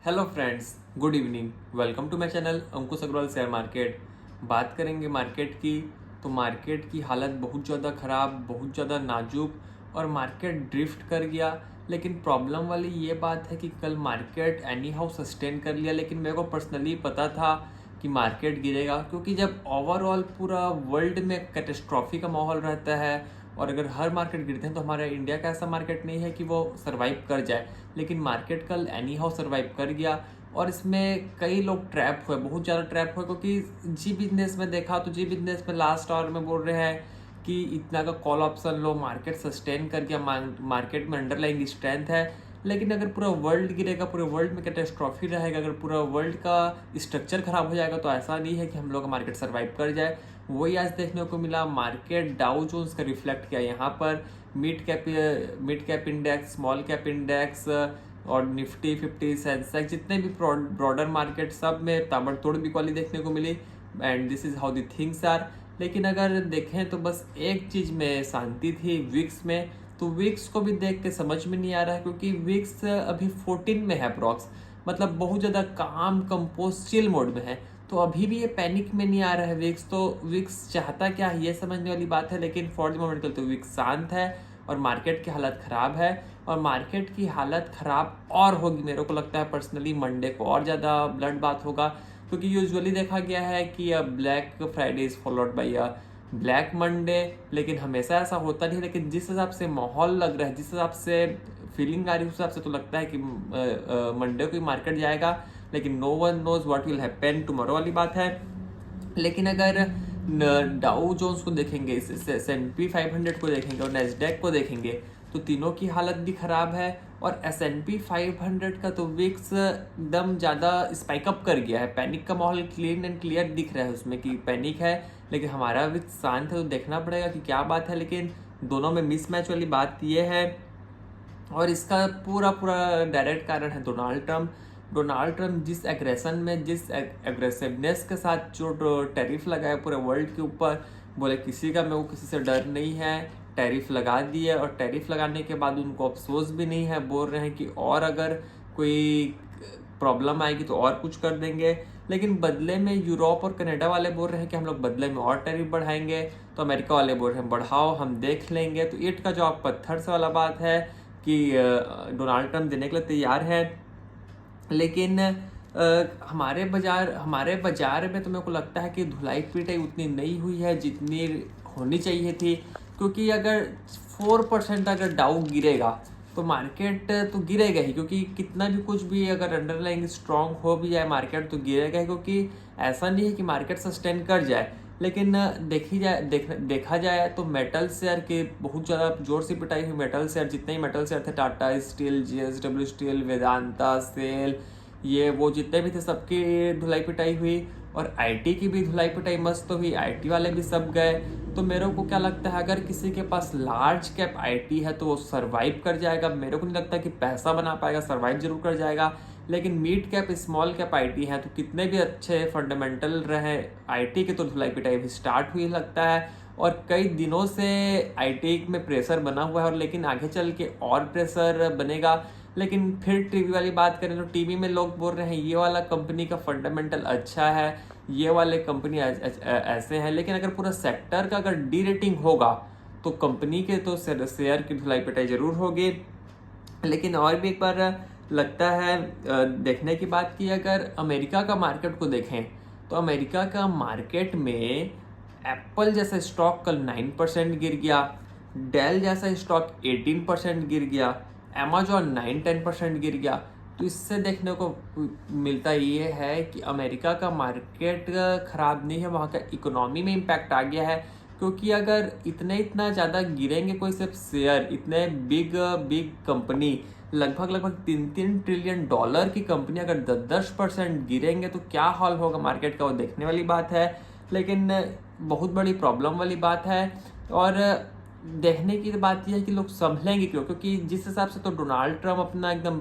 Hello friends, good evening. Welcome to my channel Ankush Agrawal share market. बात करेंगे market की। तो मार्केट की हालत बहुत ज़्यादा ख़राब, बहुत ज़्यादा नाजुक और मार्केट ड्रिफ्ट कर गया। लेकिन प्रॉब्लम वाली ये बात है कि कल मार्केट एनी हाउ सस्टेन कर लिया, लेकिन मेरे को पर्सनली पता था कि मार्केट गिरेगा, क्योंकि जब ओवरऑल पूरा वर्ल्ड में कैटेस्ट्रॉफी का माहौल रहता है और अगर हर मार्केट गिरते हैं तो हमारा इंडिया का ऐसा मार्केट नहीं है कि वो सरवाइव कर जाए। लेकिन मार्केट कल एनी हाउ सर्वाइव कर गया और इसमें कई लोग ट्रैप हुए, बहुत ज़्यादा ट्रैप हुए, क्योंकि जी बिजनेस में देखा तो जी बिजनेस में लास्ट आवर में बोल रहे हैं कि इतना का कॉल ऑप्शन लो, मार्केट सस्टेन कर गया, मार्केट में अंडरलाइंग स्ट्रेंथ है। लेकिन अगर पूरा वर्ल्ड गिरेगा, पूरे वर्ल्ड में कैटेस्ट्रॉफी रहेगा, अगर पूरा वर्ल्ड का स्ट्रक्चर खराब हो जाएगा तो ऐसा नहीं है कि हम लोग का मार्केट सर्वाइव कर जाए। वही आज देखने को मिला। मार्केट डाउ जोन्स का रिफ्लेक्ट किया यहाँ पर। Mid cap index, small cap index और निफ्टी 50, सेंसेक्स, जितने भी ब्रॉडर मार्केट, सब में ताबड़तोड़ बिकवाली देखने को मिली। And this is how the things are. लेकिन अगर देखें तो बस एक चीज़ में शांति थी, विक्स में। तो विक्स को भी देख के समझ में नहीं आ रहा है, क्योंकि विक्स अभी 14 में है अप्रॉक्स, मतलब बहुत ज़्यादा काम कंपोज चिल मोड में है। तो अभी भी ये पैनिक में नहीं आ रहा है विक्स। तो विक्स चाहता क्या है ये समझने वाली बात है। लेकिन फॉर द मोमेंट तो विक्स शांत है और मार्केट की हालत ख़राब है। और मार्केट की हालत ख़राब और होगी, मेरे को लगता है पर्सनली मंडे को और ज़्यादा ब्लड बात होगा, क्योंकि यूजुअली देखा गया है कि black Friday is followed by black Monday. लेकिन हमेशा ऐसा होता नहीं है। लेकिन जिस हिसाब से माहौल लग रहा है, जिस हिसाब से फीलिंग आ रही है, उस हिसाब से तो लगता है कि मंडे को ही मार्केट जाएगा। लेकिन no one knows what will happen tomorrow वाली बात है। लेकिन अगर डाउ जोन्स को देखेंगे, S&P 500 को देखेंगे और नेस्डैक को देखेंगे, तो तीनों की हालत भी खराब है। और S&P 500 का तो विक्स एकदम ज़्यादा स्पाइकअप कर गया है। पैनिक का माहौल क्लीन एंड क्लियर दिख रहा है उसमें कि पैनिक है। लेकिन हमारा विक्स शांत है, तो देखना पड़ेगा कि क्या बात है। लेकिन दोनों में मिसमैच वाली बात ये है, और इसका पूरा पूरा डायरेक्ट कारण है डोनाल्ड ट्रंप। डोनाल्ड ट्रंप जिस एग्रेशन में, जिस एग्रेसिवनेस के साथ जो टैरिफ लगाया पूरे वर्ल्ड के ऊपर, बोले किसी का मेरे को किसी से डर नहीं है, टैरिफ लगा दिए। और टैरिफ लगाने के बाद उनको अफसोस भी नहीं है, बोल रहे हैं कि और अगर कोई प्रॉब्लम आएगी तो और कुछ कर देंगे। लेकिन बदले में यूरोप और कनाडा वाले बोल रहे हैं कि हम लोग बदले में और टैरिफ बढ़ाएंगे। तो अमेरिका वाले बोल रहे हैं बढ़ाओ, हम देख लेंगे। तो ईंट का जवाब पत्थर से वाला बात है कि डोनाल्ड ट्रंप देने के लिए तैयार है। लेकिन हमारे बाजार में तो मेरे को लगता है कि धुलाई पिटाई उतनी नहीं हुई है जितनी होनी चाहिए थी। क्योंकि अगर 4% अगर डाउ गिरेगा तो मार्केट तो गिरेगा ही, क्योंकि कितना भी कुछ भी अगर अंडरलाइंग स्ट्रांग हो भी जाए मार्केट तो गिरेगा ही। क्योंकि ऐसा नहीं है कि मार्केट सस्टेन कर जाए। लेकिन देखा जाए तो मेटल शेयर के बहुत ज़्यादा जोर से पिटाई हुई। मेटल शेयर, जितने ही मेटल शेयर थे, Tata steel, JSW steel, Vedanta, SAIL, ये वो जितने भी थे सबकी धुलाई पिटाई हुई। और IT की भी धुलाई पिटाई मस्त हुई, IT वाले भी सब गए। तो मेरे को क्या लगता है, अगर किसी के पास लार्ज कैप IT है तो वो सर्वाइव कर जाएगा। मेरे को नहीं लगता कि पैसा बना पाएगा, सर्वाइव जरूर कर जाएगा। लेकिन mid cap, small cap IT है तो कितने भी अच्छे फंडामेंटल रहे IT के, तो धुलाई पिटाई भी स्टार्ट हुई लगता है। और कई दिनों से IT में प्रेशर बना हुआ है, और लेकिन आगे चल के और प्रेशर बनेगा। लेकिन फिर टीवी वाली बात करें तो टीवी में लोग बोल रहे हैं ये वाला कंपनी का फंडामेंटल अच्छा है, ये वाले कंपनी ऐसे हैं। लेकिन अगर पूरा सेक्टर का अगर डी रेटिंग होगा तो कंपनी के तो शेयर की धुलाई पिटाई जरूर होगी। लेकिन और भी एक बार लगता है देखने की बात की, अगर अमेरिका का मार्केट को देखें तो अमेरिका का मार्केट में एप्पल जैसा स्टॉक कल 9% गिर गया, डेल जैसा स्टॉक 18% गिर गया, अमेजॉन 9-10% गिर गया। तो इससे देखने को मिलता ये है कि अमेरिका का मार्केट खराब नहीं है, वहाँ का इकोनॉमी में इम्पैक्ट आ गया है। क्योंकि अगर इतना ज़्यादा गिरेंगे कोई सिर्फ शेयर, इतने बिग कंपनी, लगभग 3 ट्रिलियन डॉलर की कंपनी अगर 10% गिरेंगे तो क्या हाल होगा मार्केट का, वो देखने वाली बात है। लेकिन बहुत बड़ी प्रॉब्लम वाली बात है। और देखने की बात यह है कि लोग संभलेंगे क्यों, क्योंकि जिस हिसाब से तो डोनाल्ड ट्रंप अपना एकदम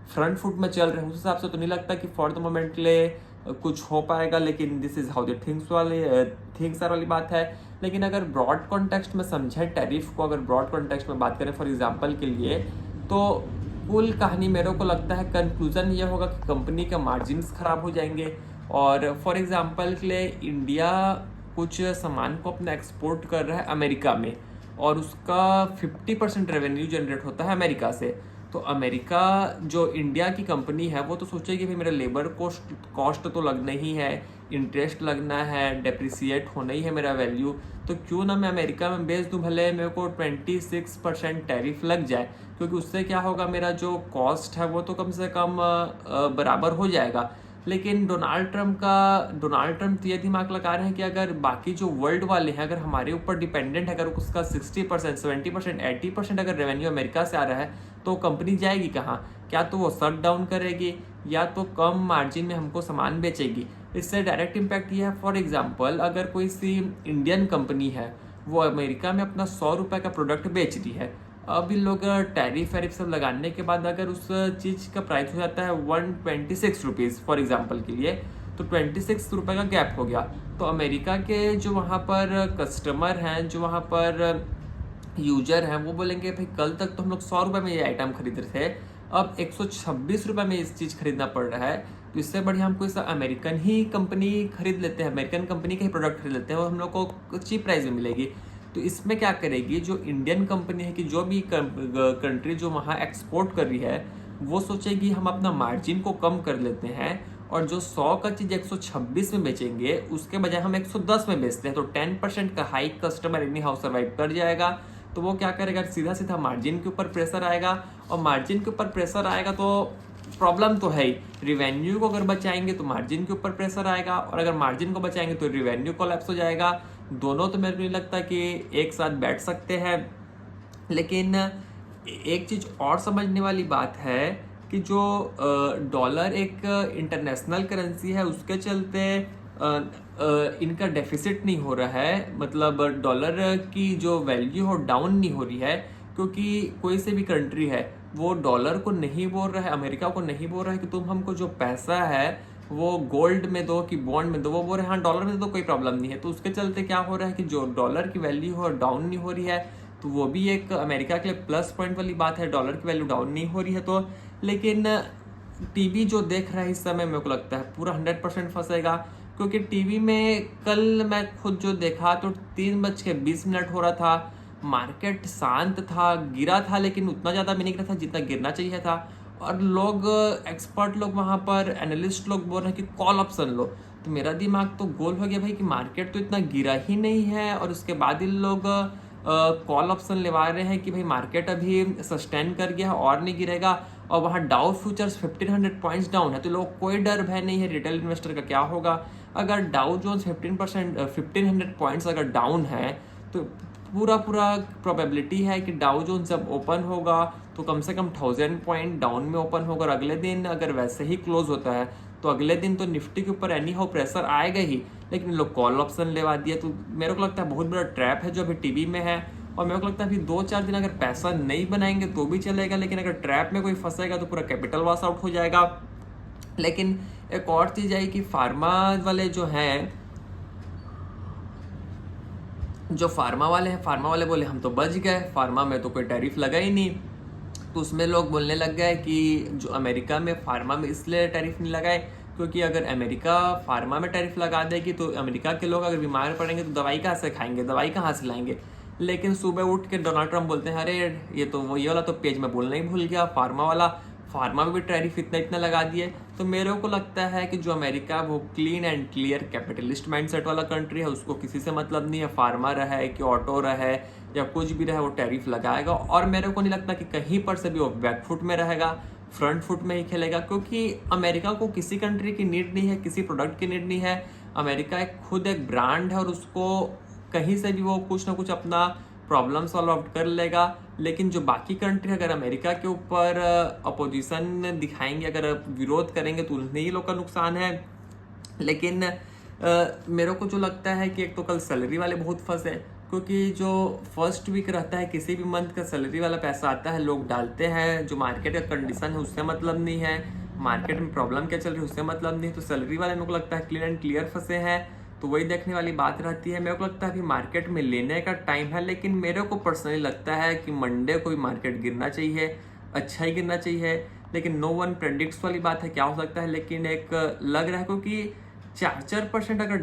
फ्रंट फुट में चल रहे हैं, उस हिसाब से तो नहीं लगता कि फॉर द मोमेंट के लिए कुछ हो पाएगा। लेकिन this is how the things are वाली बात है। लेकिन अगर ब्रॉड कॉन्टेक्स्ट में समझें टैरिफ को, अगर ब्रॉड कॉन्टेक्स्ट में बात करें फॉर एग्जांपल के लिए, तो कुल कहानी मेरे को लगता है कंक्लूजन ये होगा कि कंपनी के मार्जिन्स खराब हो जाएंगे। और फॉर एग्जांपल के लिए इंडिया कुछ सामान को अपना एक्सपोर्ट कर रहा है अमेरिका में, और उसका 50% रेवेन्यू जनरेट होता है अमेरिका से। तो अमेरिका जो इंडिया की कंपनी है वो तो सोचेगी भाई मेरा लेबर कॉस्ट तो लगना ही है, इंटरेस्ट लगना है, डेप्रिसिएट होना ही है मेरा वैल्यू, तो क्यों ना मैं अमेरिका में बेच दूं, भले मेरे को 26% टैरिफ लग जाए, क्योंकि उससे क्या होगा मेरा जो कॉस्ट है वो तो कम से कम बराबर हो जाएगा। लेकिन डोनाल्ड ट्रम्प तो ये दिमाग लगा रहे हैं कि अगर बाकी जो वर्ल्ड वाले हैं अगर हमारे ऊपर डिपेंडेंट है, अगर उसका 60%, 70%, 80% अगर रेवेन्यू अमेरिका से आ रहा है तो कंपनी जाएगी कहाँ? क्या तो वो शट डाउन करेगी या तो कम मार्जिन में हमको सामान बेचेगी। इससे डायरेक्ट इम्पैक्ट ये है, फॉर एग्जाम्पल अगर कोई सी इंडियन कंपनी है वो अमेरिका में अपना 100 रुपये का प्रोडक्ट बेच रही है, अब इन लोग टैरिफ वैरिफ सब लगाने के बाद अगर उस चीज़ का प्राइस हो जाता है 126 रुपीज़ फॉर एग्जाम्पल के लिए, तो 26 रुपये का गैप हो गया। तो अमेरिका के जो वहाँ पर कस्टमर हैं, जो वहाँ पर यूजर हैं, वो बोलेंगे भाई कल तक तो हम लोग 100 रुपये में ये आइटम खरीद रहे थे, अब 126 रुपये में इस चीज़ खरीदना पड़ रहा है, तो इससे बढ़िया हम कोई सा अमेरिकन ही कंपनी खरीद लेते हैं, अमेरिकन कंपनी के ही प्रोडक्ट खरीद लेते हैं और हम लोग को चीप प्राइस में मिलेगी। तो इसमें क्या करेगी जो इंडियन कंपनी है कि जो भी कंट्री जो वहाँ एक्सपोर्ट कर रही है, वो सोचेगी हम अपना मार्जिन को कम कर लेते हैं और जो 100 का चीज़ 126 में बेचेंगे उसके बजाय हम 110 में बेचते हैं, तो 10% का hike customer any how survive कर जाएगा। तो वो क्या करेगा, सीधा सीधा मार्जिन के ऊपर प्रेशर आएगा, और मार्जिन के ऊपर प्रेशर आएगा तो प्रॉब्लम तो है ही, रिवेन्यू को अगर बचाएंगे तो मार्जिन के ऊपर प्रेशर आएगा, और अगर मार्जिन को बचाएंगे तो रिवेन्यू कोलैप्स हो जाएगा। दोनों तो मेरे को नहीं लगता कि एक साथ बैठ सकते हैं। लेकिन एक चीज़ और समझने वाली बात है कि जो डॉलर एक इंटरनेशनल करेंसी है, उसके चलते इनका डेफिसिट नहीं हो रहा है, मतलब डॉलर की जो वैल्यू हो डाउन नहीं हो रही है, क्योंकि कोई से भी कंट्री है वो डॉलर को नहीं बोल रहा है, अमेरिका को नहीं बोल रहा है कि तुम हमको जो पैसा है वो गोल्ड में दो कि बॉन्ड में दो, वो बोल रहे हैं हाँ डॉलर में तो कोई प्रॉब्लम नहीं है। तो उसके चलते क्या हो रहा है कि जो डॉलर की वैल्यू हो डाउन नहीं हो रही है, तो वो भी एक अमेरिका के लिए प्लस पॉइंट वाली बात है, डॉलर की वैल्यू डाउन नहीं हो रही है। तो लेकिन टीवी जो देख रहा है इस समय मेरे को लगता है पूरा 100% फंसेगा, क्योंकि टीवी में कल मैं खुद जो देखा तो 3:20 हो रहा था, मार्केट शांत था, गिरा था लेकिन उतना ज़्यादा भी नहीं गिरा था जितना गिरना चाहिए था, और लोग एक्सपर्ट लोग वहाँ पर एनालिस्ट लोग बोल रहे हैं कि कॉल ऑप्शन लो। तो मेरा दिमाग तो गोल हो गया भाई कि मार्केट तो इतना गिरा ही नहीं है, और उसके बाद इन लोग कॉल ऑप्शन लेवा रहे हैं कि भाई मार्केट अभी सस्टेन कर गया है और नहीं गिरेगा, और वहाँ डाउ फ्यूचर्स 1500 पॉइंट्स डाउन है, तो लोग कोई डर भय नहीं है रिटेल इन्वेस्टर का क्या होगा। अगर डाउ जोन्स 1500 पॉइंट्स अगर डाउन है तो पूरा प्रोबेबिलिटी है कि डाउ जोन्स जब ओपन होगा तो कम से कम 1000 पॉइंट डाउन में ओपन होगा, और अगले दिन अगर वैसे ही क्लोज होता है तो अगले दिन तो निफ्टी के ऊपर एनी हाउ प्रेशर आएगा ही। लेकिन लोग कॉल ऑप्शन लेवा दिया, तो मेरे को लगता है बहुत बड़ा ट्रैप है जो अभी टीवी में है, और मेरे को लगता है अभी 2-4 दिन अगर पैसा नहीं बनाएंगे तो भी चलेगा, लेकिन अगर ट्रैप में कोई फंसेगा तो पूरा कैपिटल वॉश आउट हो जाएगा। लेकिन एक और चीज़ आई कि फार्मा वाले जो हैं, जो फार्मा वाले बोले हम तो बच गए, फार्मा में तो कोई टैरिफ लगा ही नहीं। तो उसमें लोग बोलने लग गए कि जो अमेरिका में फार्मा में इसलिए टैरिफ नहीं लगाए क्योंकि अगर अमेरिका फार्मा में टैरिफ लगा देगी तो अमेरिका के लोग अगर बीमार पड़ेंगे तो दवाई कहाँ से खाएंगे, दवाई कहाँ से लाएंगे। लेकिन सुबह उठ के डोनाल्ड ट्रम्प बोलते हैं अरे ये वाला तो पेज में बोलना ही भूल गया, फार्मा में भी टैरिफ इतना लगा दिए। तो मेरे को लगता है कि जो अमेरिका वो clean and clear capitalist mindset वाला कंट्री है, उसको किसी से मतलब नहीं है, फार्मा रहे कि ऑटो रहे या कुछ भी रहे वो टैरिफ लगाएगा। और मेरे को नहीं लगता कि कहीं पर से भी वो बैक फुट में रहेगा, फ्रंट फुट में ही खेलेगा, क्योंकि अमेरिका को किसी कंट्री की नीड नहीं है, किसी प्रोडक्ट की नीड नहीं है। अमेरिका खुद एक ब्रांड है और उसको कहीं से भी वो कुछ ना कुछ अपना प्रॉब्लम सॉल्व आउट कर लेगा। लेकिन जो बाकी कंट्री अगर अमेरिका के ऊपर अपोजिशन दिखाएंगे, अगर विरोध करेंगे तो उन्हें ही लोग का नुकसान है। लेकिन मेरे को जो लगता है कि एक तो कल सैलरी वाले बहुत फंसे, क्योंकि जो फर्स्ट वीक रहता है किसी भी मंथ का सैलरी वाला पैसा आता है, लोग डालते हैं, जो मार्केट का कंडीशन है उससे मतलब नहीं है, मार्केट में प्रॉब्लम क्या चल रही है उससे मतलब नहीं है। तो सैलरी वाले मेरे को लगता है क्लीन एंड क्लियर फंसे हैं, तो वही देखने वाली बात रहती है। मेरे को लगता है अभी मार्केट में लेने का टाइम है, लेकिन मेरे को पर्सनली लगता है कि मंडे को भी मार्केट गिरना चाहिए। अच्छा ही गिरना चाहिए, लेकिन नो वन प्रेडिक्ट्स वाली बात है, क्या हो सकता है। लेकिन एक लग रहा है क्योंकि 4% अगर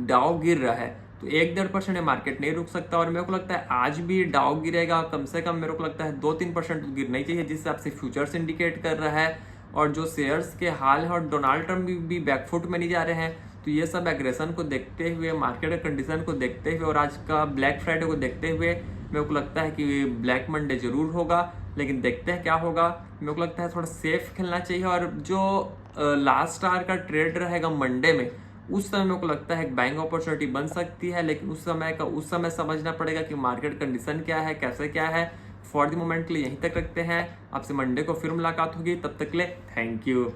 डाउ गिर रहा है तो 1-1.5% मार्केट नहीं रुक सकता। और मेरे को लगता है आज भी डाउ गिरेगा, कम से कम मेरे को लगता है 2-3% तो गिरना ही चाहिए, जिस हिसाब से फ्यूचर्स इंडिकेट कर रहा है और जो शेयर्स के हाल है। और डोनाल्ड ट्रंप भी बैकफुट में नहीं जा रहे हैं, तो ये सब एग्रेशन को देखते हुए, मार्केट कंडीशन को देखते हुए और आज का ब्लैक फ्राइडे को देखते हुए मेरे को लगता है कि ब्लैक मंडे जरूर होगा। लेकिन देखते हैं क्या होगा। मेरे को लगता है थोड़ा सेफ खेलना चाहिए। और जो लास्ट आवर का ट्रेड रहेगा मंडे में, उस समय मेरे को लगता है एक बाइंग अपॉर्चुनिटी बन सकती है। लेकिन उस समय समझना पड़ेगा कि मार्केट कंडीशन क्या है, कैसे क्या है। फॉर द मोमेंट के लिए यहीं तक रखते हैं। आपसे मंडे को फिर मुलाकात होगी, तब तक के लिए थैंक यू।